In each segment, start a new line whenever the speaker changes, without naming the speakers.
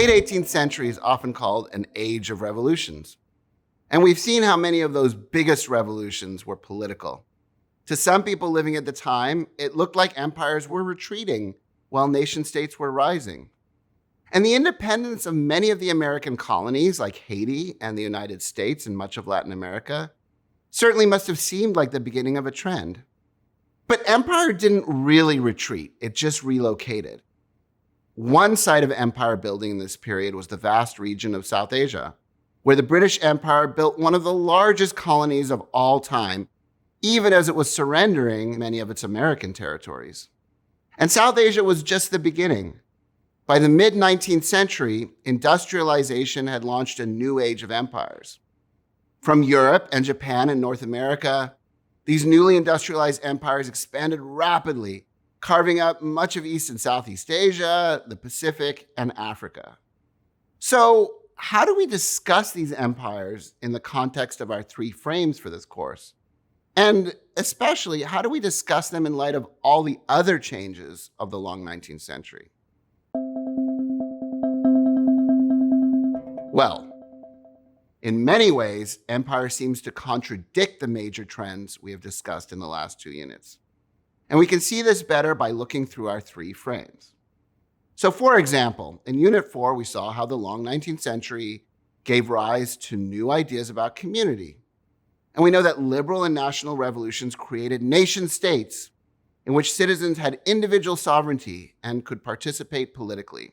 late 18th century is often called an age of revolutions. And we've seen how many of those biggest revolutions were political. To some people living at the time, it looked like empires were retreating while nation states were rising. And the independence of many of the American colonies, like Haiti and the United States and much of Latin America, certainly must have seemed like the beginning of a trend. But empire didn't really retreat, it just relocated. One site of empire building in this period was the vast region of South Asia, where the British Empire built one of the largest colonies of all time, even as it was surrendering many of its American territories. And South Asia was just the beginning. By the mid-19th century, industrialization had launched a new age of empires. From Europe and Japan and North America, these newly industrialized empires expanded rapidly, carving up much of East and Southeast Asia, the Pacific, and Africa. So, how do we discuss these empires in the context of our three frames for this course? And especially, how do we discuss them in light of all the other changes of the long 19th century? Well, in many ways, empire seems to contradict the major trends we have discussed in the last two units. And we can see this better by looking through our three frames. So for example, in Unit 4, we saw how the long 19th century gave rise to new ideas about community. And we know that liberal and national revolutions created nation states in which citizens had individual sovereignty and could participate politically.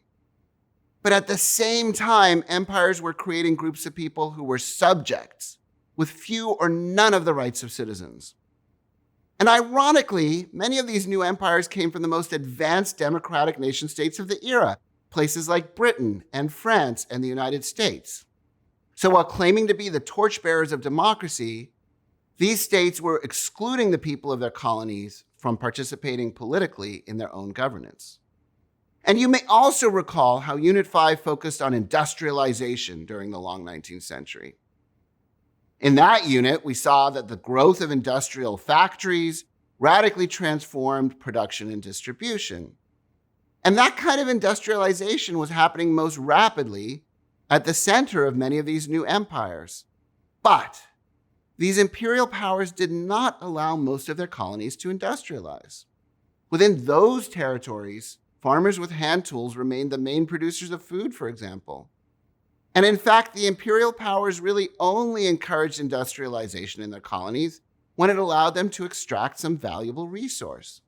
But at the same time, empires were creating groups of people who were subjects with few or none of the rights of citizens. And ironically, many of these new empires came from the most advanced democratic nation states of the era, places like Britain and France and the United States. So while claiming to be the torchbearers of democracy, these states were excluding the people of their colonies from participating politically in their own governance. And you may also recall how Unit 5 focused on industrialization during the long 19th century. In that unit, we saw that the growth of industrial factories radically transformed production and distribution. And that kind of industrialization was happening most rapidly at the center of many of these new empires. But these imperial powers did not allow most of their colonies to industrialize. Within those territories, farmers with hand tools remained the main producers of food, for example. And in fact, the imperial powers really only encouraged industrialization in their colonies when it allowed them to extract some valuable resource.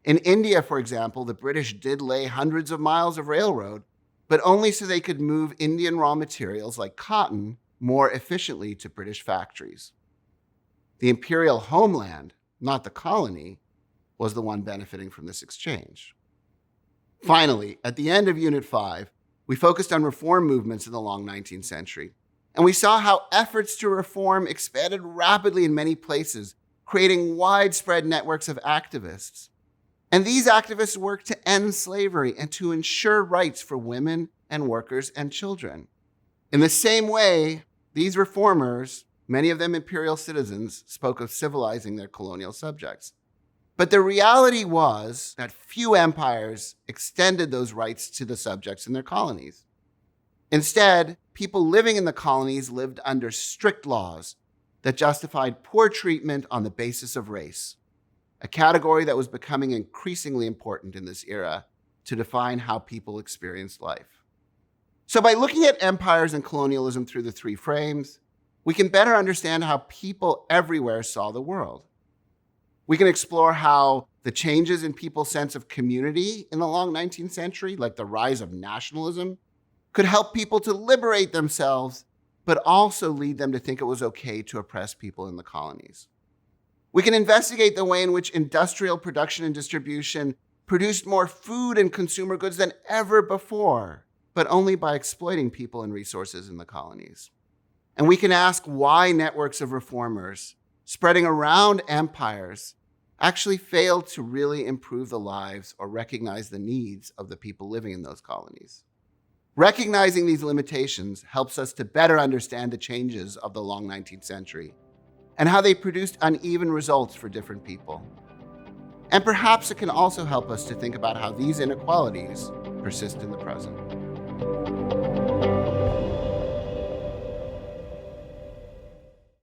In India, for example, the British did lay hundreds of miles of railroad, but only so they could move Indian raw materials like cotton more efficiently to British factories. The imperial homeland, not the colony, was the one benefiting from this exchange. Finally, at the end of Unit 5, we focused on reform movements in the long 19th century, and we saw how efforts to reform expanded rapidly in many places, creating widespread networks of activists. And these activists worked to end slavery and to ensure rights for women and workers and children. In the same way, these reformers, many of them imperial citizens, spoke of civilizing their colonial subjects. But the reality was that few empires extended those rights to the subjects in their colonies. Instead, people living in the colonies lived under strict laws that justified poor treatment on the basis of race, a category that was becoming increasingly important in this era to define how people experienced life. So by looking at empires and colonialism through the three frames, we can better understand how people everywhere saw the world. We can explore how the changes in people's sense of community in the long 19th century, like the rise of nationalism, could help people to liberate themselves, but also lead them to think it was okay to oppress people in the colonies. We can investigate the way in which industrial production and distribution produced more food and consumer goods than ever before, but only by exploiting people and resources in the colonies. And we can ask why networks of reformers spreading around empires actually failed to really improve the lives or recognize the needs of the people living in those colonies. Recognizing these limitations helps us to better understand the changes of the long 19th century and how they produced uneven results for different people. And perhaps it can also help us to think about how these inequalities persist in the present.